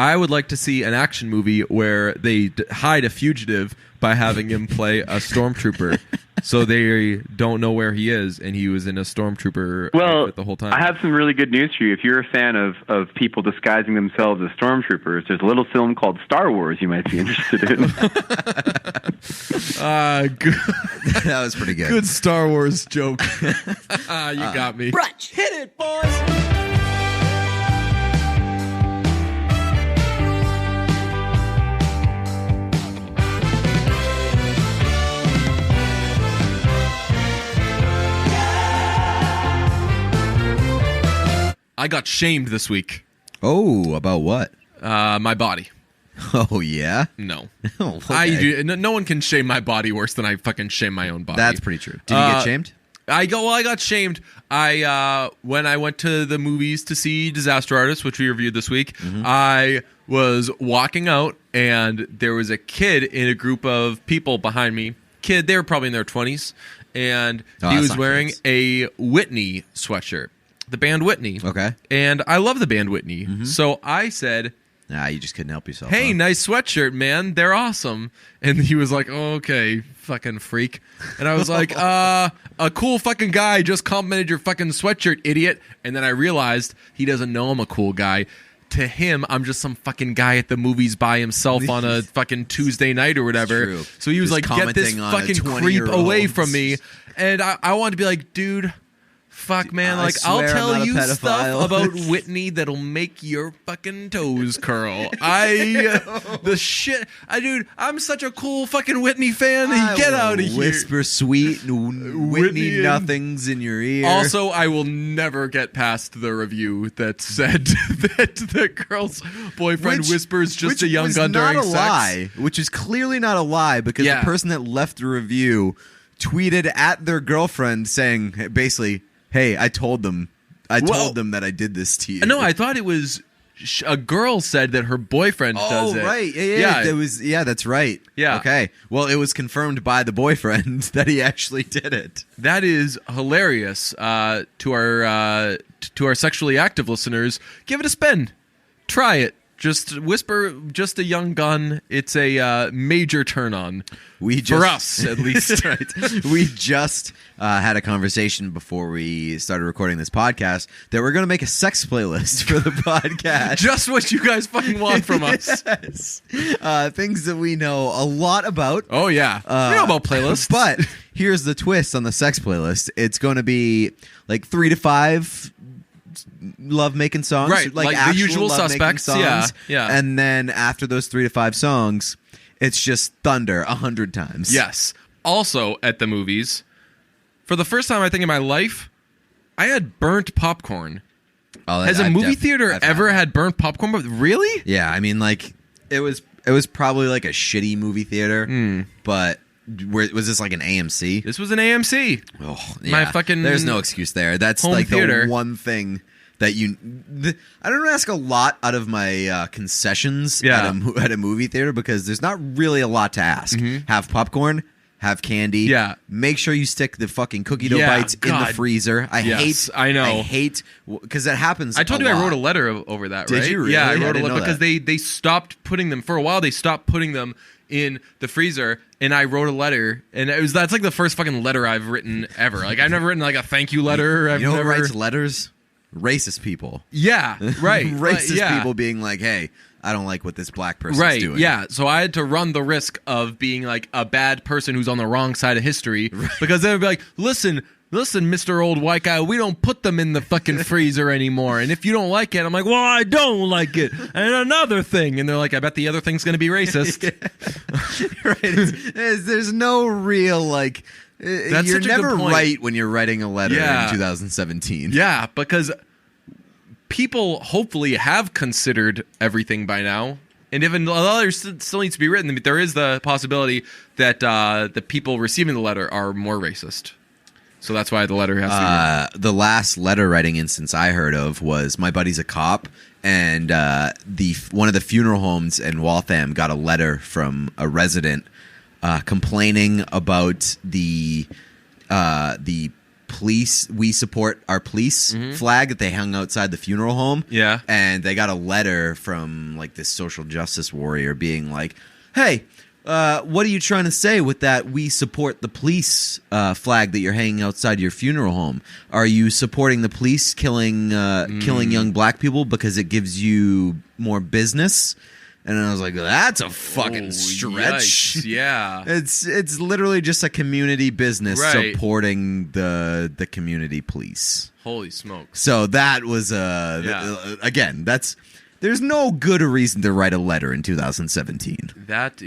I would like to see an action movie where they hide a fugitive by having him play a stormtrooper, so they don't know where he is, and he was in a stormtrooper outfit the whole time. I have some really good news for you. If you're a fan of people disguising themselves as stormtroopers, there's a little film called Star Wars you might be interested in. Good. That was pretty good. Good Star Wars joke. You got me. Brunch. Hit it, boys. I got shamed this week. Oh, about what? My body. Oh, yeah? No. Oh, okay. No one can shame my body worse than I fucking shame my own body. That's pretty true. Did you get shamed? I got shamed. When I went to the movies to see Disaster Artist, which we reviewed this week, I was walking out, and there was a kid in a group of people behind me. They were probably in their 20s, and he was wearing a Whitney sweatshirt. The band Whitney. Okay. And I love the band Whitney. So I said, nah, you just couldn't help yourself. Hey, nice sweatshirt, man. They're awesome. And he was like, oh, okay, fucking freak. And I was like, a cool fucking guy just complimented your fucking sweatshirt, idiot. And then I realized he doesn't know I'm a cool guy. To him, I'm just some fucking guy at the movies by himself on a fucking Tuesday night or whatever. So he was just like, get this fucking creep away from me. And I wanted to be like, dude... Fuck, man, like, I'll tell you stuff about Whitney that'll make your fucking toes curl. Dude, I'm such a cool fucking Whitney fan. Get out of here. Whisper sweet Whitney nothings in your ear. Also, I will never get past the review that said that the girl's boyfriend whispers just a young gun during sex. Lie, which is clearly not a lie, because the person that left the review tweeted at their girlfriend saying, basically, hey, I told them that I did this to you. No, I thought it was a girl said that her boyfriend does it. Oh, right. Yeah. That's right. Yeah. Okay. Well, it was confirmed by the boyfriend that he actually did it. That is hilarious. To our sexually active listeners, give it a spin. Try it. Just whisper, just a young gun. It's a major turn on. For us, at least. Right. We just had a conversation before we started recording this podcast that we're going to make a sex playlist for the podcast. Just what you guys fucking want from us. Yes. Things that we know a lot about. Oh, yeah. We know about playlists. But here's the twist on the sex playlist. It's going to be like 3 to 5 love-making songs. Right, like the usual suspects. Songs. Yeah. And then after those 3 to 5 songs, it's just thunder 100 times. Yes. Also, at the movies, for the first time, I think, in my life, I had burnt popcorn. Has a movie theater ever had burnt popcorn? Really? Yeah, I mean, like, it was probably like a shitty movie theater, but... was this like an AMC? This was an AMC. Oh, yeah. There's no excuse there. That's like theater. The one thing that I don't ask a lot out of my concessions at a movie theater, because there's not really a lot to ask. Have popcorn, have candy. Yeah. Make sure you stick the fucking cookie dough bites in the freezer. I hate because that happens. I told you I wrote a letter over that. Right? Did you really? Yeah, I wrote a letter because they stopped putting them for a while. They stopped putting them in the freezer, and I wrote a letter, and that's like the first fucking letter I've written ever. Like, I've never written like a thank you letter. You know who writes letters? Racist people. Yeah, right. Racist people being like, hey, I don't like what this black person's doing. Yeah, so I had to run the risk of being like a bad person who's on the wrong side of history, because they would be like, listen, Mr. Old White Guy, we don't put them in the fucking freezer anymore. And if you don't like it, I'm like, well, I don't like it. And another thing. And they're like, I bet the other thing's going to be racist. Right. There's no real, like, you're never right when you're writing a letter in 2017. Yeah, because people hopefully have considered everything by now. And if a letter still needs to be written, there is the possibility that the people receiving the letter are more racist. So that's why the letter has to be written. The last letter writing instance I heard of was my buddy's a cop, and one of the funeral homes in Waltham got a letter from a resident complaining about the police, we support our police flag that they hung outside the funeral home. Yeah. And they got a letter from like this social justice warrior being like, hey, what are you trying to say with that we support the police flag that you're hanging outside your funeral home? Are you supporting the police killing young black people because it gives you more business? And I was like, that's a fucking stretch. Yikes, yeah. It's literally just a community business Right. supporting the community police. Holy smokes. So that was again, there's no good reason to write a letter in 2017. That's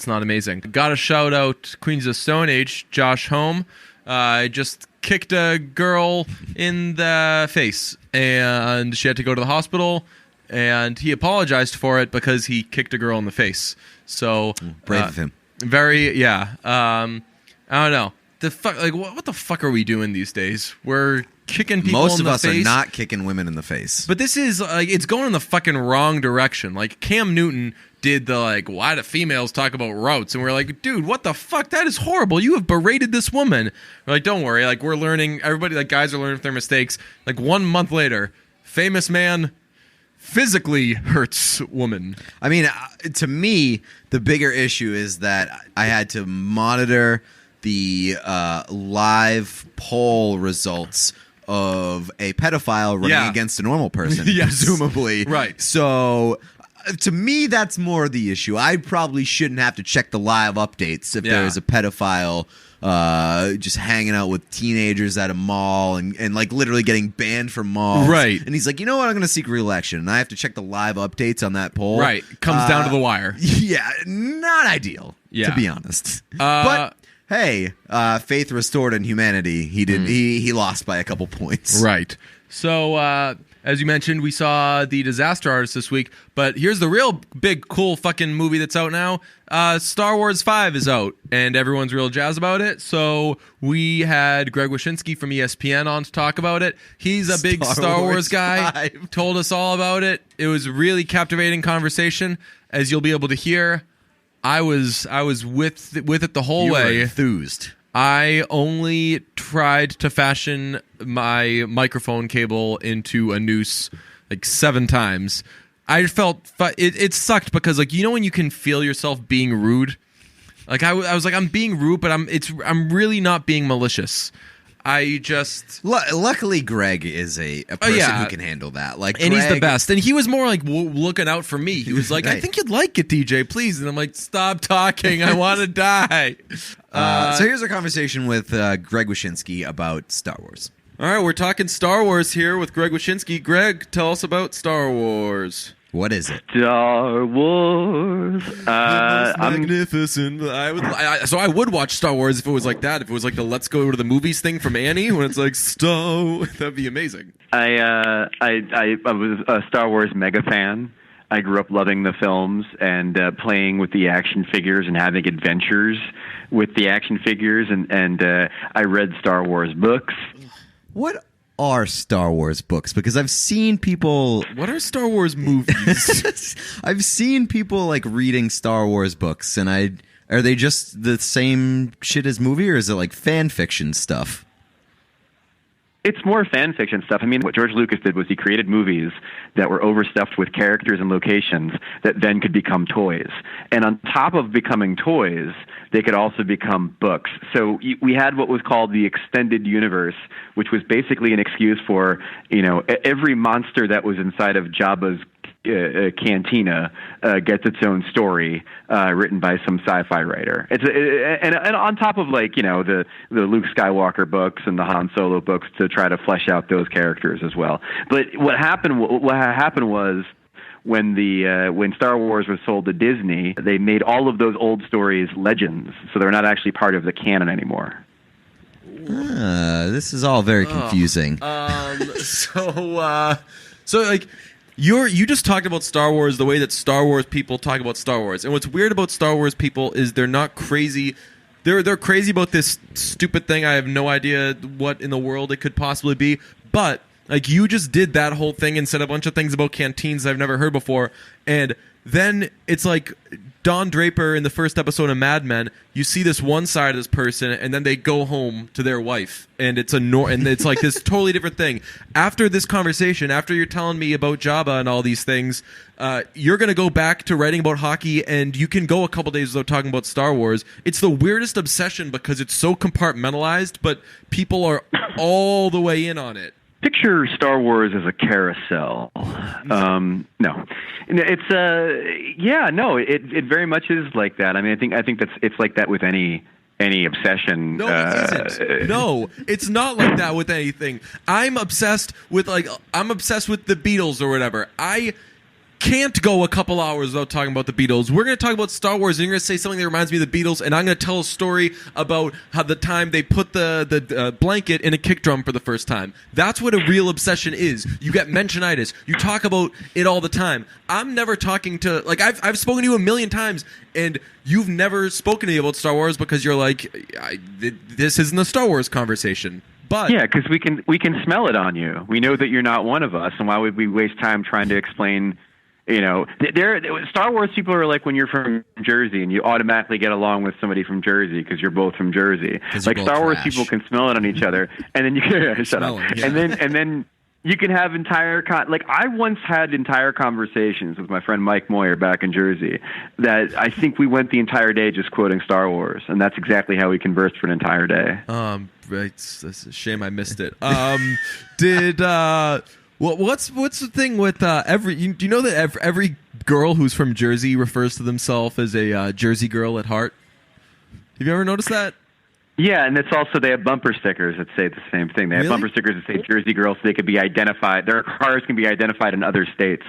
not amazing. Got to shout out Queens of Stone Age, Josh Home. Just kicked a girl in the face, and she had to go to the hospital. And he apologized for it because he kicked a girl in the face. So brave of him. I don't know. The fuck, like what the fuck are we doing these days? We're kicking people Most in the of us face. are not kicking women in the face. But this is like it's going in the fucking wrong direction. Like Cam Newton did the like, why do females talk about routes? And we're like, dude, what the fuck? That is horrible. You have berated this woman. We're like, don't worry. Like we're learning. Everybody, like guys are learning from their mistakes. Like 1 month later, famous man physically hurts woman. I mean, to me, the bigger issue is that I had to monitor the live poll results of a pedophile running against a normal person, presumably. Right. So, to me, that's more the issue. I probably shouldn't have to check the live updates if there is a pedophile just hanging out with teenagers at a mall and like literally getting banned from malls. Right. And he's like, you know what? I'm going to seek re-election. And I have to check the live updates on that poll. Right. Comes down to the wire. Yeah. Not ideal, to be honest. But hey, faith restored in humanity. He did. He lost by a couple points. Right. So, as you mentioned, we saw The Disaster Artist this week, but here's the real big, cool fucking movie that's out now. Star Wars 5 is out, and everyone's real jazzed about it. So we had Greg Wyshynski from ESPN on to talk about it. He's a big Star Wars guy. 5. Told us all about it. It was a really captivating conversation, as you'll be able to hear. I was with it the whole You were way. enthused. I only tried to fashion my microphone cable into a noose like 7 times. I felt it sucked because like when you can feel yourself being rude. Like I was like I'm being rude, but I'm really not being malicious. I just luckily Greg is a person who can handle that. Like, and he's the best. And he was more like looking out for me. He was like, "I think you'd like it, DJ, please." And I'm like, "Stop talking. I want to die." So here's our conversation with Greg Wyshynski about Star Wars. All right, we're talking Star Wars here with Greg Wyshynski. Greg, tell us about Star Wars. What is it? Star Wars. Magnificent. So I would watch Star Wars if it was like that. If it was like the "Let's Go to the Movies" thing from Annie, when it's like that'd be amazing. I was a Star Wars mega fan. I grew up loving the films and playing with the action figures and having adventures with the action figures. And I read Star Wars books. What are Star Wars books? Because I've seen people... What are Star Wars movies? I've seen people like reading Star Wars books, and are they just the same shit as movie, or is it like fan fiction stuff? It's more fan fiction stuff. I mean, what George Lucas did was he created movies that were overstuffed with characters and locations that then could become toys. And on top of becoming toys, they could also become books. So we had what was called the extended universe, which was basically an excuse for, every monster that was inside of Jabba's cantina gets its own story written by some sci-fi writer. And on top of the Luke Skywalker books and the Han Solo books to try to flesh out those characters as well. But what happened was when Star Wars was sold to Disney, they made all of those old stories legends, so they're not actually part of the canon anymore. This is all very confusing. So like. You just talked about Star Wars the way that Star Wars people talk about Star Wars. And what's weird about Star Wars people is they're not crazy. They're crazy about this stupid thing. I have no idea what in the world it could possibly be. But like you just did that whole thing and said a bunch of things about canteens I've never heard before. And then it's like, Don Draper in the first episode of Mad Men, you see this one side of this person, and then they go home to their wife, and it's and it's like this totally different thing. After this conversation, after you're telling me about Jabba and all these things, you're going to go back to writing about hockey, and you can go a couple days without talking about Star Wars. It's the weirdest obsession because it's so compartmentalized, but people are all the way in on it. Picture Star Wars as a carousel. No, it's it very much is like that. I mean, I think it's like that with any obsession. No, it isn't. No, it's not like that with anything. I'm obsessed with the Beatles or whatever. I can't go a couple hours without talking about the Beatles. We're going to talk about Star Wars, and you're going to say something that reminds me of the Beatles, and I'm going to tell a story about how the time they put the blanket in a kick drum for the first time. That's what a real obsession is. You get mentionitis. You talk about it all the time. I'm never talking to... Like, I've spoken to you a million times, and you've never spoken to me about Star Wars because you're like, this isn't a Star Wars conversation. But yeah, because we can smell it on you. We know that you're not one of us, and why would we waste time trying to explain... You know, Star Wars people are like when you're from Jersey and you automatically get along with somebody from Jersey because you're both from Jersey. Like Star Wars people can smell it on each other, and then you can shut up. Yeah. And then you can have entire like I once had entire conversations with my friend Mike Moyer back in Jersey that I think we went the entire day just quoting Star Wars, and that's exactly how we conversed for an entire day. It's a shame I missed it. What's the thing with do you know that every girl who's from Jersey refers to themselves as a Jersey girl at heart? Have you ever noticed that? Yeah, and it's also they have bumper stickers that say the same thing. They have bumper stickers that say Jersey girls, so they could be identified. Their cars can be identified in other states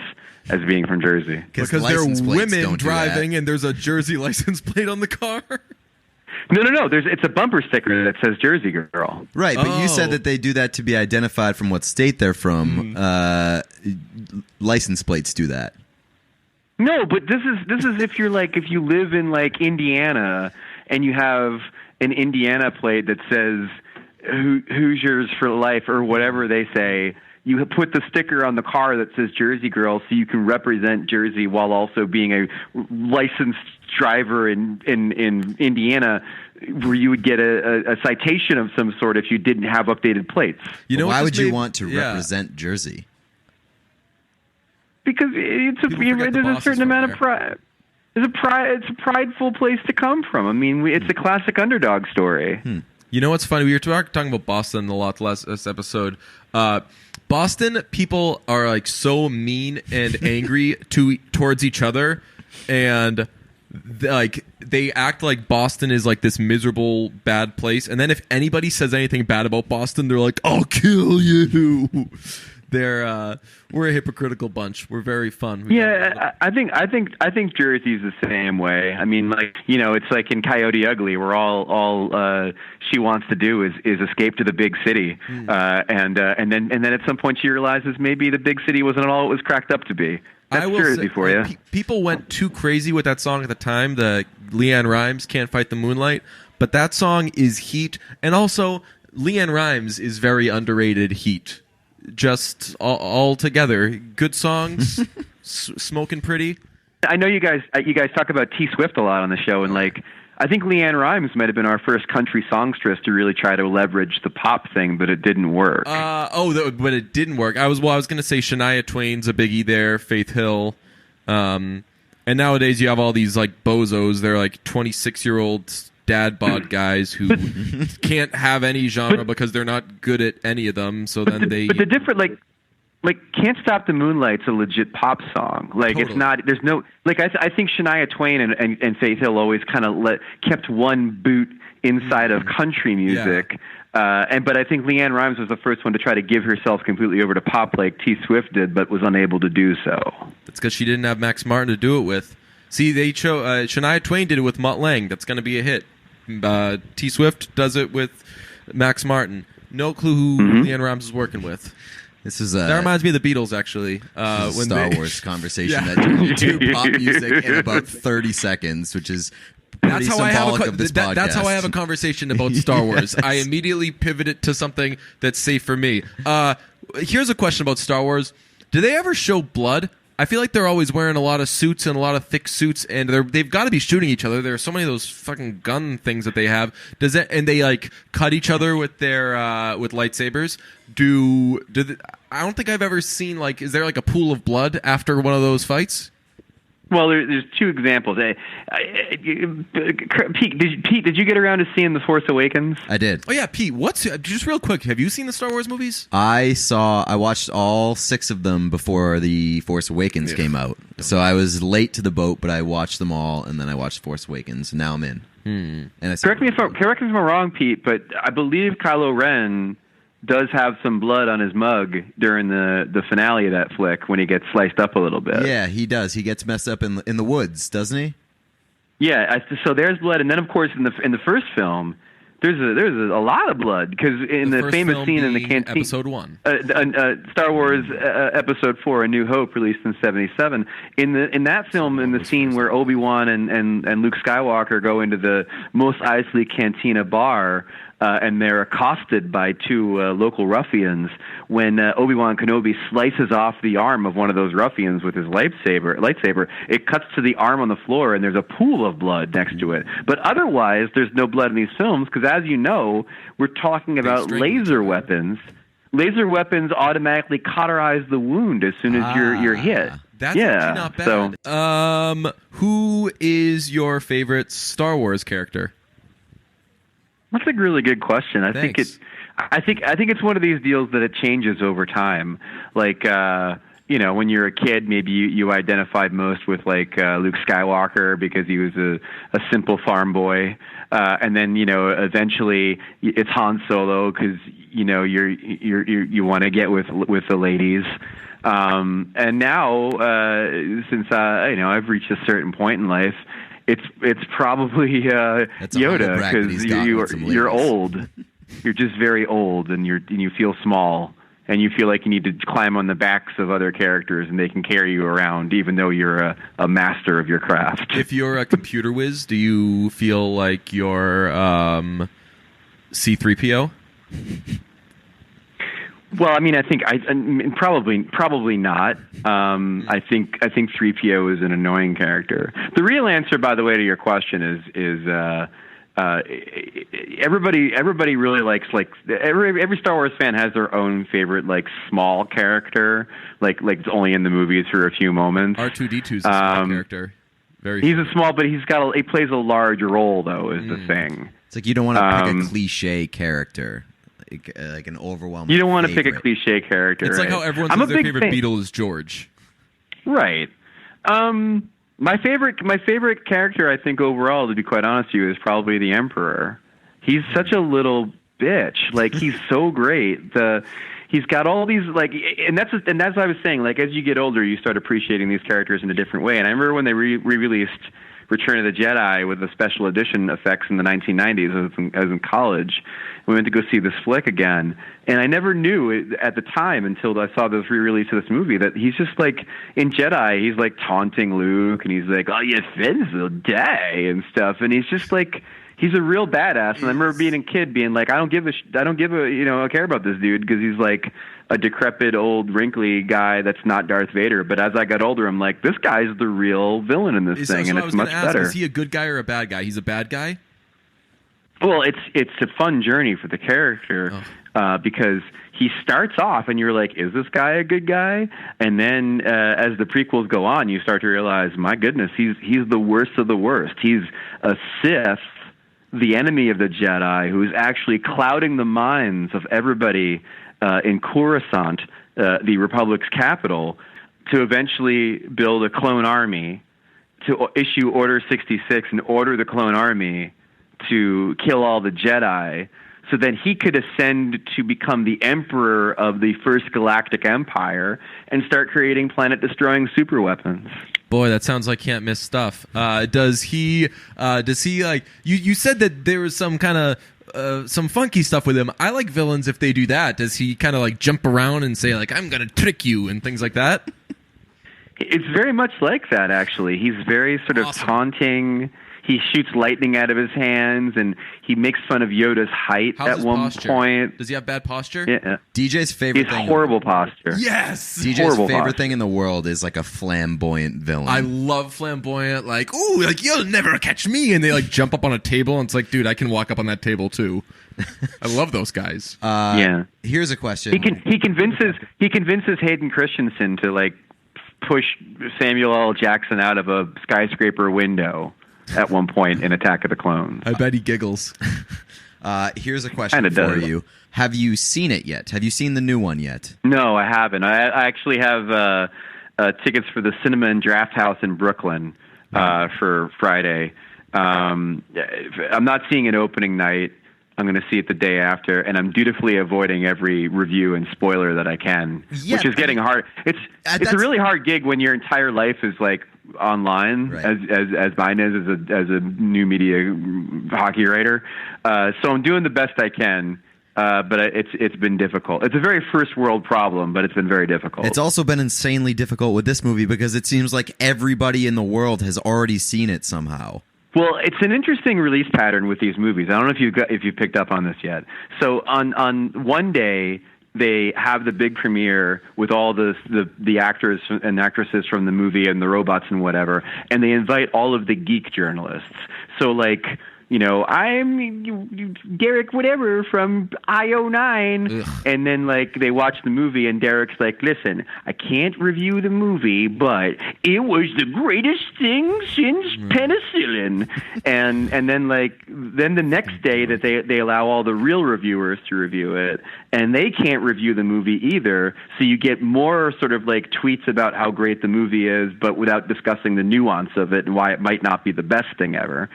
as being from Jersey because they're women driving, and there's a Jersey license plate on the car. No. It's a bumper sticker that says Jersey girl. Right, but you said that they do that to be identified from what state they're from. License plates do that. No, but this is if you live in like Indiana and you have an Indiana plate that says Hoosiers for life or whatever they say. You put the sticker on the car that says Jersey girl so you can represent Jersey while also being a licensed driver in Indiana, where you would get a citation of some sort if you didn't have updated plates. You know, why would you want to represent Jersey? Because there's a certain amount of pride. It's a prideful place to come from. I mean, it's a classic underdog story. You know what's funny? We were talking about Boston a lot last episode. Boston people are like so mean and angry towards each other, and they act like Boston is like this miserable bad place. And then if anybody says anything bad about Boston, they're like, "I'll kill you." We're a hypocritical bunch. We're very fun. I think Jersey's the same way. I mean, like, you know, it's like in Coyote Ugly, where all she wants to do is escape to the big city, and then at some point she realizes maybe the big city wasn't all it was cracked up to be. That's Jersey for you. People went too crazy with that song at the time, the Leanne Rimes "Can't Fight the Moonlight," but that song is heat, and also Leanne Rimes is very underrated heat. Just all together, good songs, smoking pretty. I know you guys talk about T Swift a lot on the show, and like I think Leanne Rimes might have been our first country songstress to really try to leverage the pop thing, but it didn't work. But it didn't work. I was going to say Shania Twain's a biggie there, Faith Hill, and nowadays you have all these like bozos. They're like 26-year-old dad bod guys who can't have any genre because they're not good at any of them. So then But the different like "Can't Stop the Moonlight's" a legit pop song. Like totally. It's not. There's no like. I think Shania Twain and Faith Hill always kind of kept one boot inside of country music. Yeah. But I think Leanne Rimes was the first one to try to give herself completely over to pop like T Swift did, but was unable to do so. That's because she didn't have Max Martin to do it with. See, they Shania Twain did it with Mutt Lange. That's going to be a hit. T Swift does it with Max Martin. No clue who Leanne Rimes is working with. That reminds me of the Beatles, actually. When Star Wars conversation that turned to pop music in about 30 seconds, which is pretty symbolic of this podcast. That's how I have a conversation about Star Wars. Yes. I immediately pivot it to something that's safe for me. Here's a question about Star Wars. Do they ever show blood? I feel like they're always wearing a lot of suits and a lot of thick suits, and they've got to be shooting each other. There are so many of those fucking gun things that they have. And they like cut each other with their with lightsabers. I don't think I've ever seen like. Is there like a pool of blood after one of those fights? Well, there's two examples. Pete, did you get around to seeing The Force Awakens? I did. Oh yeah, Pete. Just real quick? Have you seen the Star Wars movies? I watched all 6 of them before The Force Awakens came out. So I was late to the boat, but I watched them all, and then I watched Force Awakens, and now I'm in. And Correct me if I'm wrong, Pete, but I believe Kylo Ren does have some blood on his mug during the finale of that flick when he gets sliced up a little bit. Yeah, he does. He gets messed up in the woods, doesn't he? Yeah, so there's blood, and then of course in the first film, there's a lot of blood because in the famous scene in the canteen, Episode 1, Star Wars Episode 4, A New Hope, released in '77. In that film, in the scene where Obi-Wan and Luke Skywalker go into the Mos Eisley Cantina bar. And they're accosted by 2 local ruffians when Obi-Wan Kenobi slices off the arm of one of those ruffians with his lightsaber. It cuts to the arm on the floor, and there's a pool of blood next to it. But otherwise, there's no blood in these films because, as you know, we're talking about laser weapons. Laser weapons automatically cauterize the wound as soon as you're hit. That's actually not bad. So, who is your favorite Star Wars character? That's a really good question. I think it's one of these deals that it changes over time. Like when you're a kid, maybe you identified most with like Luke Skywalker because he was a simple farm boy, and then eventually it's Han Solo because you want to get with the ladies. And now since I've reached a certain point in life. It's probably Yoda because you're old. You're just very old, and you feel small, and you feel like you need to climb on the backs of other characters, and they can carry you around, even though you're a master of your craft. If you're a computer whiz, do you feel like you're C-3PO? Well, I mean, I think probably not. I think 3PO is an annoying character. The real answer, by the way, to your question is everybody really likes every Star Wars fan has their own favorite small character like it's only in the movies for a few moments. R2-D2's a small character. He's a small, but he plays a large role though. Is the thing. It's like you don't want to pick a cliche character. Like an overwhelming. You don't want to favorite. pick a cliche character. It's like how everyone says their favorite Beatle is George. Right. My favorite character, I think overall, to be quite honest with you, is probably the Emperor. He's such a little bitch. Like he's so great. He's got all these and that's what I was saying. Like as you get older, you start appreciating these characters in a different way. And I remember when they re-released Return of the Jedi with the special edition effects in the 1990s. I was in college. We went to go see this flick again, and I never knew it at the time until I saw this re-release of this movie that he's just like in Jedi. He's like taunting Luke, and he's like, "Oh, your fins will die" and stuff. And he's just like he's a real badass. And I remember being a kid, being like, I don't care about this dude because he's like a decrepit, old, wrinkly guy that's not Darth Vader. But as I got older, I'm like, this guy's the real villain in this thing, and it's much better. Is he a good guy or a bad guy? He's a bad guy? Well, it's a fun journey for the character because he starts off and you're like, is this guy a good guy? And then as the prequels go on, you start to realize, my goodness, he's the worst of the worst. He's a Sith, the enemy of the Jedi, who's actually clouding the minds of everybody in Coruscant, the Republic's capital, to eventually build a clone army, to issue Order 66 and order the clone army to kill all the Jedi, so that he could ascend to become the emperor of the First Galactic Empire and start creating planet-destroying superweapons. Boy, that sounds like can't miss stuff. Does he like you said that there was some kind of some funky stuff with him. I like villains if they do that. Does he kind of like jump around and say like, I'm gonna trick you and things like that? It's very much like that, actually. He's very sort of taunting. he shoots lightning out of his hands, and he makes fun of Yoda's height How's at his one posture? point. Does he have bad posture? Yeah. DJ's favorite He's thing. horrible posture. Yes. DJ's horrible favorite posture. thing in the world is like a flamboyant villain. I love flamboyant, like, ooh, like, you'll never catch me. And they, like, jump up on a table, and it's like, dude, I can walk up on that table, too. I love those guys. Yeah. Here's a question. He convinces Hayden Christensen to, like, push Samuel L. Jackson out of a skyscraper window at one point in Attack of the Clones. I bet he giggles. Here's a question Kinda for does. you. Have you seen it yet? Have you seen the new one yet? No, I haven't. I actually have tickets for the Cinema and Draft House in Brooklyn for Friday. I'm not seeing it opening night. I'm going to see it the day after, and I'm dutifully avoiding every review and spoiler that I can, which is getting hard. It's a really hard gig when your entire life is like online, right, as mine is as a new media hockey writer. So I'm doing the best I can. But it's been difficult. It's a very first world problem, but it's been very difficult. It's also been insanely difficult with this movie because it seems like everybody in the world has already seen it somehow. Well, it's an interesting release pattern with these movies. I don't know if you've picked up on this yet. So on one day they have the big premiere with all the actors and actresses from the movie and the robots and whatever, and they invite all of the geek journalists. So like, you know, I'm Derek whatever from IO9. Ugh. And then, like, they watch the movie, and Derek's like, listen, I can't review the movie, but it was the greatest thing since penicillin. And then, like, then the next day that they allow all the real reviewers to review it, and they can't review the movie either. So you get more sort of, like, tweets about how great the movie is, but without discussing the nuance of it and why it might not be the best thing ever.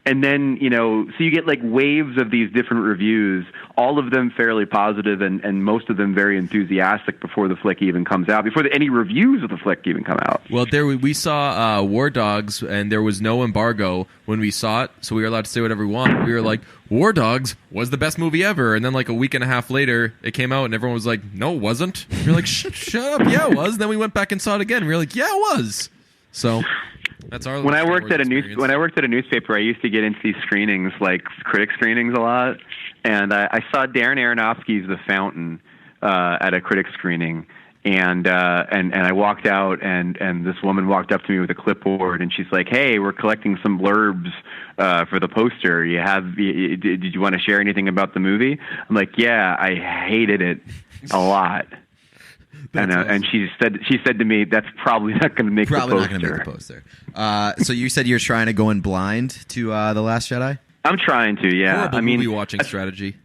And then, you know, so you get like waves of these different reviews, all of them fairly positive and most of them very enthusiastic before the flick even comes out, before any reviews of the flick even come out. Well, there we saw War Dogs, and there was no embargo when we saw it, so we were allowed to say whatever we wanted. We were like, War Dogs was the best movie ever. And then like a week and a half later, it came out, and everyone was like, no, it wasn't. We were like, shut up, yeah, it was. And then we went back and saw it again, and we were like, yeah, it was. So... that's our when I worked at a a newspaper, I used to get into these screenings, like critic screenings, a lot. And I saw Darren Aronofsky's The Fountain at a critic screening, and I walked out, and this woman walked up to me with a clipboard, and she's like, "Hey, we're collecting some blurbs for the poster. Did you want to share anything about the movie?" I'm like, "Yeah, I hated it a lot." And she said to me, "That's probably not going to make the poster." Probably not going to make the poster. So you said you're trying to go in blind to The Last Jedi? I'm trying to, yeah. horrible I mean, movie watching strategy.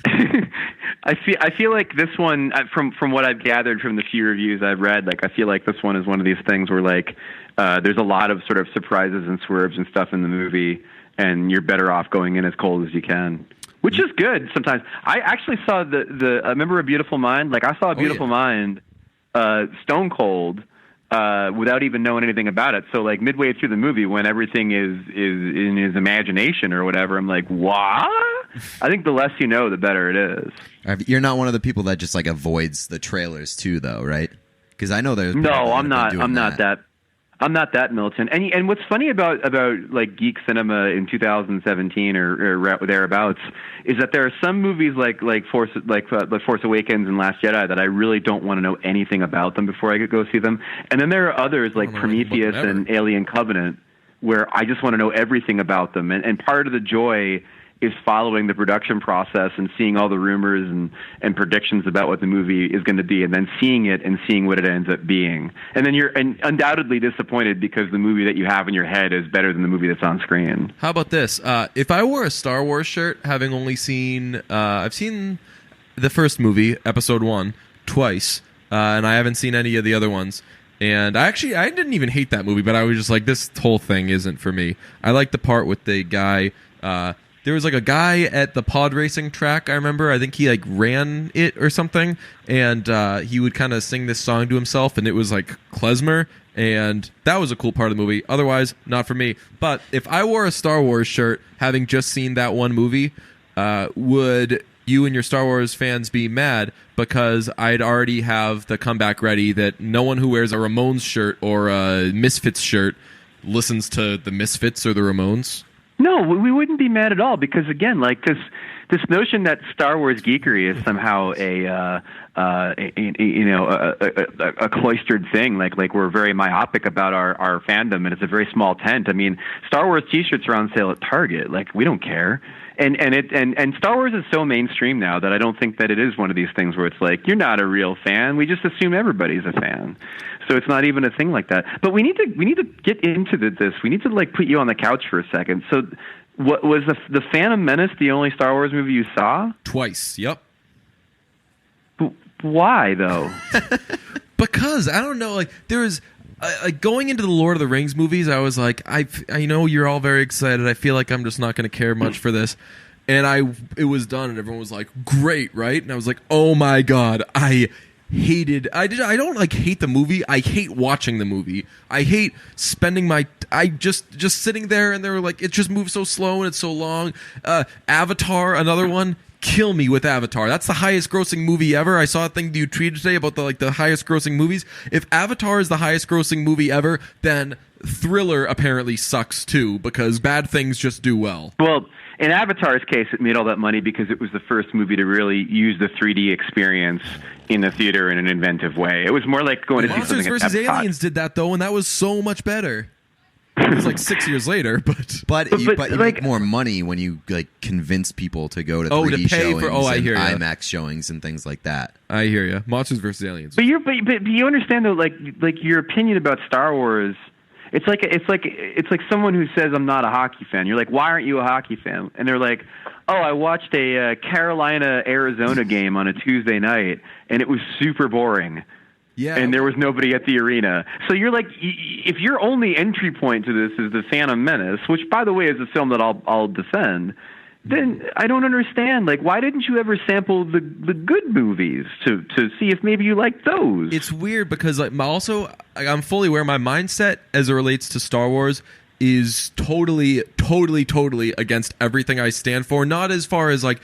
I feel like this one, from what I've gathered from the few reviews I've read, like I feel like this one is one of these things where like there's a lot of sort of surprises and swerves and stuff in the movie, and you're better off going in as cold as you can. Which is good sometimes. I actually saw I remember A Beautiful Mind. Like I saw A Beautiful Mind, stone cold, without even knowing anything about it. So like midway through the movie, when everything is in his imagination or whatever, I'm like, what? I think the less you know, the better it is. You're not one of the people that just like avoids the trailers too, though, right? Because I know there's No, I'm not. I'm not that militant. And what's funny about like geek cinema in 2017 or thereabouts is that there are some movies like Force Awakens and Last Jedi that I really don't want to know anything about them before I could go see them. And then there are others like Prometheus and Alien Covenant where I just want to know everything about them. And part of the joy is following the production process and seeing all the rumors and predictions about what the movie is going to be, and then seeing it and seeing what it ends up being. And then you're undoubtedly disappointed because the movie that you have in your head is better than the movie that's on screen. How about this? If I wore a Star Wars shirt, having only seen... I've seen the first movie, Episode 1, twice, and I haven't seen any of the other ones. And I didn't even hate that movie, but I was just like, this whole thing isn't for me. I like the part with the guy... there was like a guy at the pod racing track, I remember. I think he like ran it or something. And he would kind of sing this song to himself, and it was like klezmer. And that was a cool part of the movie. Otherwise, not for me. But if I wore a Star Wars shirt, having just seen that one movie, would you and your Star Wars fans be mad because I'd already have the comeback ready that no one who wears a Ramones shirt or a Misfits shirt listens to the Misfits or the Ramones? No, we wouldn't be mad at all because again, like this notion that Star Wars geekery is somehow a cloistered thing, like we're very myopic about our fandom, and it's a very small tent. I mean, Star Wars T-shirts are on sale at Target. Like, we don't care. And Star Wars is so mainstream now that I don't think that it is one of these things where it's like, you're not a real fan. We just assume everybody's a fan. So it's not even a thing like that. But we need to get into this. We need to like put you on the couch for a second. So what was the Phantom Menace the only Star Wars movie you saw? Twice. Yep. Why though? Because I don't know, like there was going into the Lord of the Rings movies, I was like, I know you're all very excited. I feel like I'm just not going to care much for this. And it was done, and everyone was like, great, right? And I was like, oh my god, I don't like hate the movie. I hate watching the movie. I hate spending just sitting there, and they were like, it just moves so slow and it's so long. Avatar, another one. Kill me with Avatar. That's the highest grossing movie ever. I saw a thing that you tweeted today about the highest grossing movies. If Avatar is the highest grossing movie ever, then Thriller apparently sucks too, because bad things just do well. Well, in Avatar's case, it made all that money because it was the first movie to really use the 3D experience in the theater in an inventive way. It was more like going to see Monsters something vs. at Epcot. Aliens did that though, and that was so much better. It was like 6 years later, but you make more money when you like convince people to go to 3D showings and IMAX showings and things like that. I hear you. Monsters vs. Aliens. But you understand though, like your opinion about Star Wars. It's like someone who says I'm not a hockey fan. You're like, why aren't you a hockey fan? And they're like, oh, I watched a Carolina-Arizona game on a Tuesday night, and it was super boring. Yeah. And there was nobody at the arena. So you're like, if your only entry point to this is the Phantom Menace, which, by the way, is a film that I'll defend, then I don't understand. Like, why didn't you ever sample the good movies to see if maybe you like those? It's weird because like I'm fully aware my mindset as it relates to Star Wars is totally against everything I stand for. Not as far as like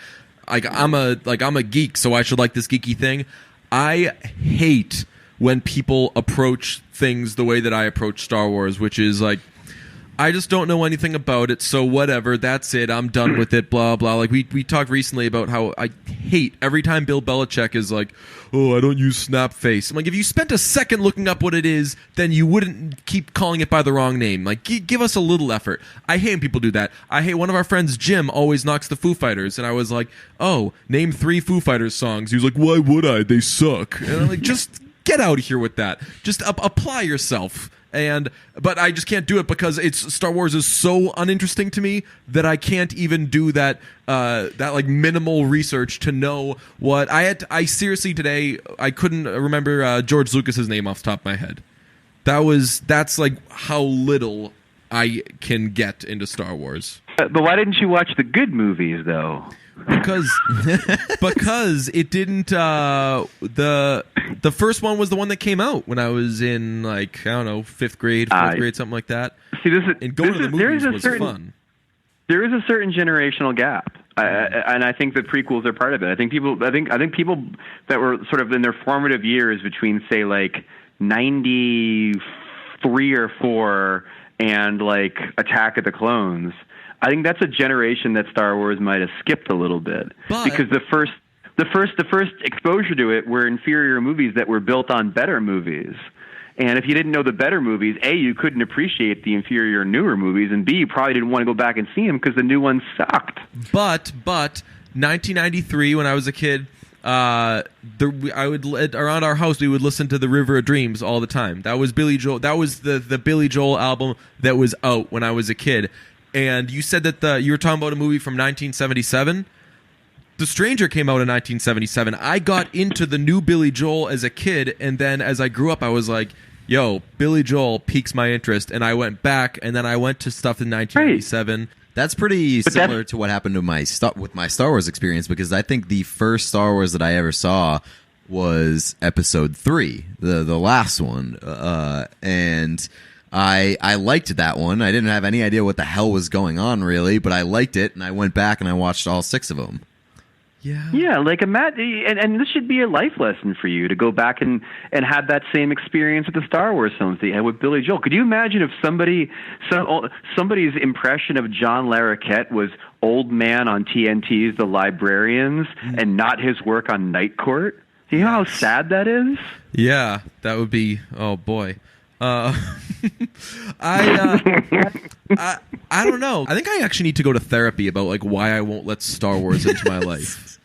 I'm a geek, so I should like this geeky thing. I hate when people approach things the way that I approach Star Wars, which is like, I just don't know anything about it, so whatever, that's it, I'm done with it, blah, blah. Like, we talked recently about how I hate every time Bill Belichick is like, oh, I don't use snap face. I'm like, if you spent a second looking up what it is, then you wouldn't keep calling it by the wrong name. Like, give us a little effort. I hate when people do that. I hate one of our friends, Jim, always knocks the Foo Fighters, and I was like, oh, name 3 Foo Fighters songs. He was like, why would I? They suck. And I'm like, just get out of here with that. Just apply yourself. But I just can't do it because Star Wars is so uninteresting to me that I can't even do that like minimal research to know what I seriously today I couldn't remember George Lucas's name off the top of my head. That's like how little I can get into Star Wars. But why didn't you watch the good movies though? Because it didn't. The first one was the one that came out when I was in like I don't know 5th grade, 4th grade, something like that. See, and going to the movies was fun. There is a certain generational gap, and I think the prequels are part of it. I think people that were sort of in their formative years between say like 93 or 4 and like Attack of the Clones. I think that's a generation that Star Wars might have skipped a little bit because the first exposure to it were inferior movies that were built on better movies. And if you didn't know the better movies, A, you couldn't appreciate the inferior newer movies, and B, you probably didn't want to go back and see them because the new ones sucked. But 1993, when I was a kid, I would around our house we would listen to the River of Dreams all the time. That was Billy Joel. That was the Billy Joel album that was out when I was a kid. And you said that you were talking about a movie from 1977. The Stranger came out in 1977. I got into the new Billy Joel as a kid, and then as I grew up, I was like, yo, Billy Joel piques my interest, and I went back, and then I went to stuff in 1987. Right. That's pretty similar to what happened to with my Star Wars experience, because I think the first Star Wars that I ever saw was Episode 3, the last one, and I liked that one. I didn't have any idea what the hell was going on, really, but I liked it, and I went back and I watched all 6 of them. Yeah, like and this should be a life lesson for you to go back and have that same experience with the Star Wars films that you had with Billy Joel. Could you imagine if somebody's impression of John Larroquette was Old Man on TNT's The Librarians and not his work on Night Court? Do you know how sad that is? Yeah, that would be. Oh boy. I don't know. I think I actually need to go to therapy about like why I won't let Star Wars into my life.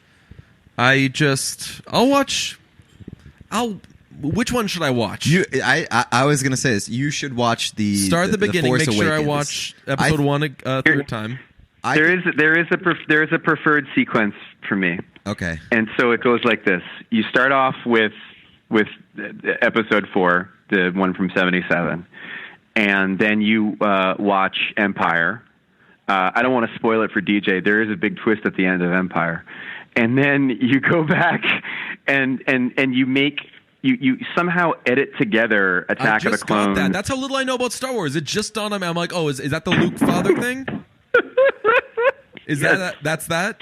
Which one should I watch? I was gonna say this. You should watch start at the beginning. Force Make sure I Awakens. watch episode 1 a third time. There is a preferred sequence for me. Okay. And so it goes like this. You start off with episode 4, the one from 77. And then you watch Empire. I don't want to spoil it for DJ. There is a big twist at the end of Empire. And then you go back and you somehow edit together Attack of the Clones. That's how little I know about Star Wars. It just dawned on me. I'm like, oh, is that the Luke father thing? Is Yes. that's that?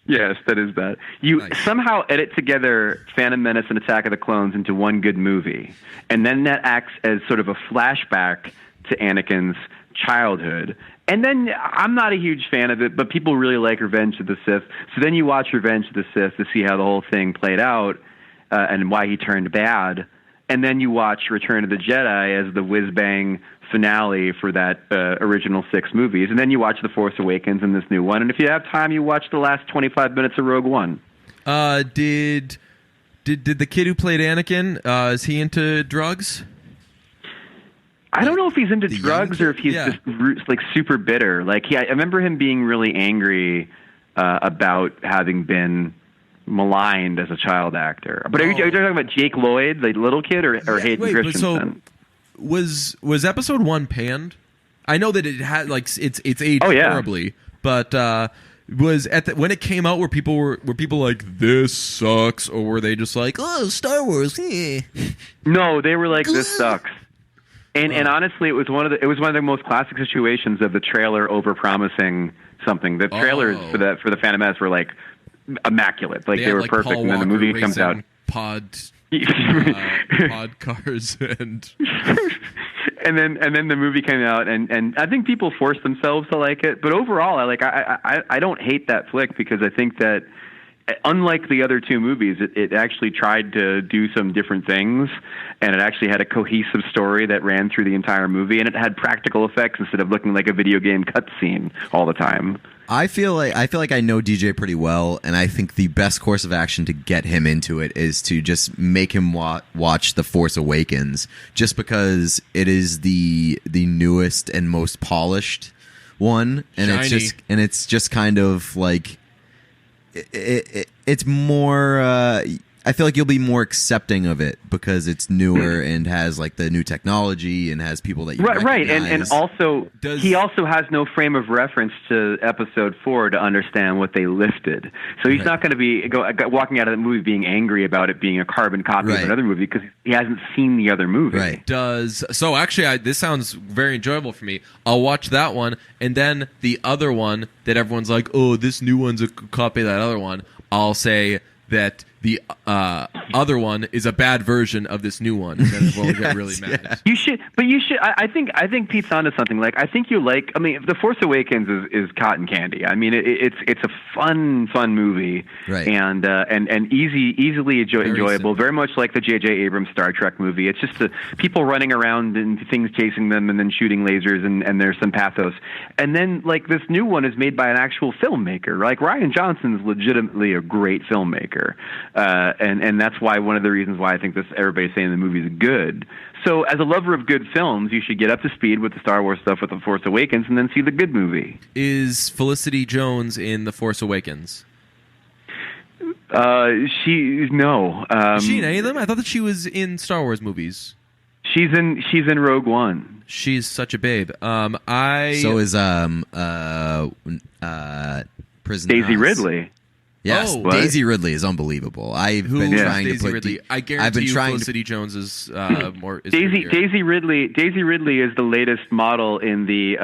Yes, that is that. You somehow edit together Phantom Menace and Attack of the Clones into one good movie. And then that acts as sort of a flashback to Anakin's childhood. And then I'm not a huge fan of it, but people really like Revenge of the Sith. So then you watch Revenge of the Sith to see how the whole thing played out and why he turned bad. And then you watch Return of the Jedi as the whiz-bang finale for that original 6 movies. And then you watch The Force Awakens and this new one. And if you have time, you watch the last 25 minutes of Rogue One. Did the kid who played Anakin, is he into drugs? I don't know if he's into drugs or if he's just like super bitter. Like I remember him being really angry about having been maligned as a child actor. But are you talking about Jake Lloyd, the little kid, or Hayden Christensen? So was episode 1 panned? I know that it had like it's aged horribly, but was when it came out were people like this sucks, or were they just like, oh, Star Wars? No, they were like, this sucks. And honestly, it was one of the most classic situations of the trailer overpromising something. The trailers for the Phantom Menace were like immaculate, like they were like perfect, Paul and then the Walker movie comes out. Pod cars and and then the movie came out, and I think people forced themselves to like it. But overall, I don't hate that flick because I think that unlike the other 2 movies, it actually tried to do some different things, and it actually had a cohesive story that ran through the entire movie, and it had practical effects instead of looking like a video game cutscene all the time. I feel like I know DJ pretty well, and I think the best course of action to get him into it is to just make him watch The Force Awakens, just because it is the newest and most polished one, and Shiny. it's just kind of like it's more. I feel like you'll be more accepting of it because it's newer and has like the new technology and has people that you recognize. Right, and also he also has no frame of reference to episode 4 to understand what they lifted. So he's not going to be walking out of the movie being angry about it being a carbon copy of another movie because he hasn't seen the other movie. Right. So actually, this sounds very enjoyable for me. I'll watch that one, and then the other one that everyone's like, oh, this new one's a copy of that other one. I'll say that the other one is a bad version of this new one, and then everyone will get really mad. Yeah. You should. I think Pete's onto something. Like I think you like. I mean, The Force Awakens is cotton candy. I mean, it's a fun movie, right? And easily enjoyable. Very much like the J.J. Abrams Star Trek movie. It's just the people running around and things chasing them, and then shooting lasers, and there's some pathos. And then like this new one is made by an actual filmmaker. Like Rian Johnson's legitimately a great filmmaker. And that's why one of the reasons why I think everybody's saying the movie is good. So as a lover of good films, you should get up to speed with the Star Wars stuff with The Force Awakens and then see the good movie. Is Felicity Jones in The Force Awakens? No. Is she in any of them? I thought that she was in Star Wars movies. She's in Rogue One. She's such a babe. So is Prison Daisy House. Ridley. Yes, Daisy Ridley is unbelievable. I've been trying to put Ridley? I guarantee you Felicity Jones is more. Is Daisy Ridley is the latest model in the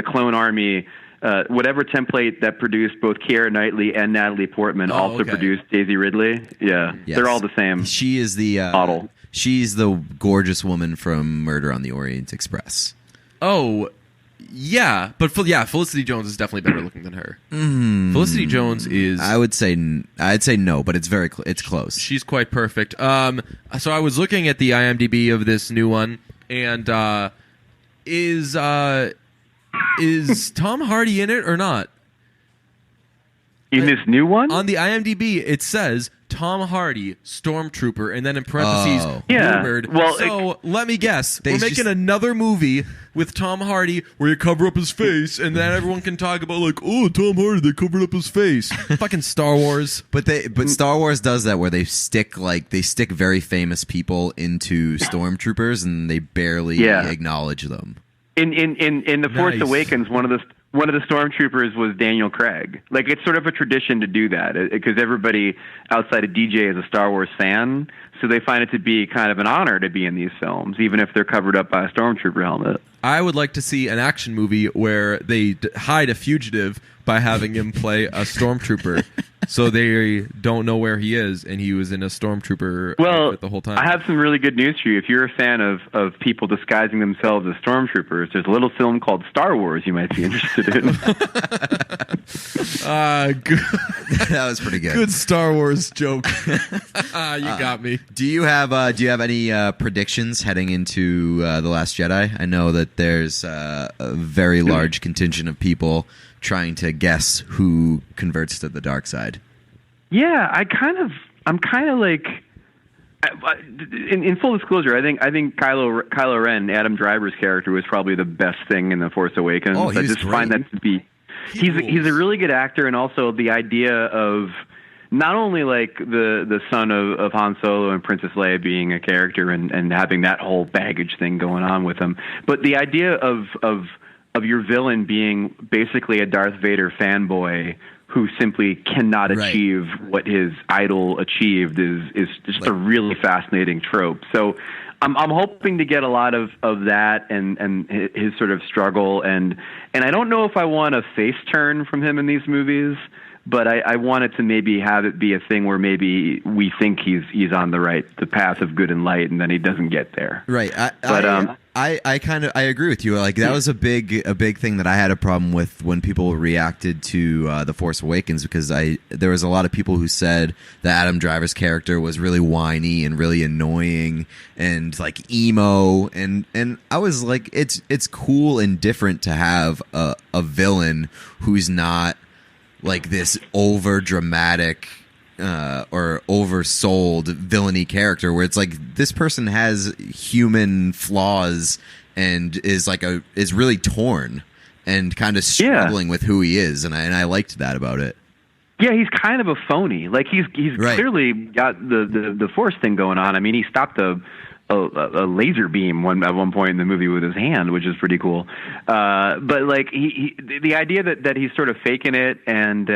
Clone Army whatever template that produced both Keira Knightley and Natalie Portman also produced Daisy Ridley. Yeah, Yes. they're all the same. She is the model. She's the gorgeous woman from Murder on the Orient Express. Oh, yeah, but Felicity Jones is definitely better looking than her. Felicity Jones is. I'd say no, but it's it's close. She's quite perfect. So I was looking at the IMDb of this new one, and is Tom Hardy in it or not? In this new one? On the IMDb, it says Tom Hardy, Stormtrooper, and then in parentheses, rumored. Well, so let me guess. We're just- making another movie with Tom Hardy where you cover up his face, and then everyone can talk about like, oh, Tom Hardy, they covered up his face. Fucking Star Wars. But Star Wars does that where they stick very famous people into stormtroopers and they barely acknowledge them. In The Force Nice. Awakens, one of the stormtroopers was Daniel Craig. Like, it's sort of a tradition to do that because everybody outside of DJ is a Star Wars fan, so they find it to be kind of an honor to be in these films, even if they're covered up by a stormtrooper helmet. I would like to see an action movie where they hide a fugitive by having him play a stormtrooper, so they don't know where he is, and he was in a stormtrooper outfit the whole time. I have some really good news for you. If you're a fan of people disguising themselves as stormtroopers, there's a little film called Star Wars you might be interested in. Good, That was pretty good. good Star Wars joke. You got me. Do you have any predictions heading into The Last Jedi? I know that there's a very large contingent of people trying to guess who converts to the dark side. Yeah, I'm kind of like, in full disclosure, I think Kylo Ren, Adam Driver's character, was probably the best thing in The Force Awakens. Oh, he I was just find great. that to be he's a really good actor, and also the idea of not only like the son of Han Solo and Princess Leia being a character and having that whole baggage thing going on with him, but the idea of your villain being basically a Darth Vader fanboy who simply cannot achieve what his idol achieved is just a really fascinating trope. So I'm hoping to get a lot of that and his sort of struggle and I don't know if I want a face turn from him in these movies, but I wanted to maybe have it be a thing where maybe we think he's on the path of good and light, and then he doesn't get there. Right. I agree with you. Like, that was a big thing that I had a problem with when people reacted to The Force Awakens, because there was a lot of people who said that Adam Driver's character was really whiny and really annoying and like emo, and I was like, it's cool and different to have a villain who's not like this over dramatic or oversold villainy character, where it's like this person has human flaws and is really torn and kind of struggling with who he is, and I liked that about it. Yeah, he's kind of a phony. Like he's clearly got the Force thing going on. I mean, he stopped a laser beam at one point in the movie with his hand, which is pretty cool. But like the idea that he's sort of faking it and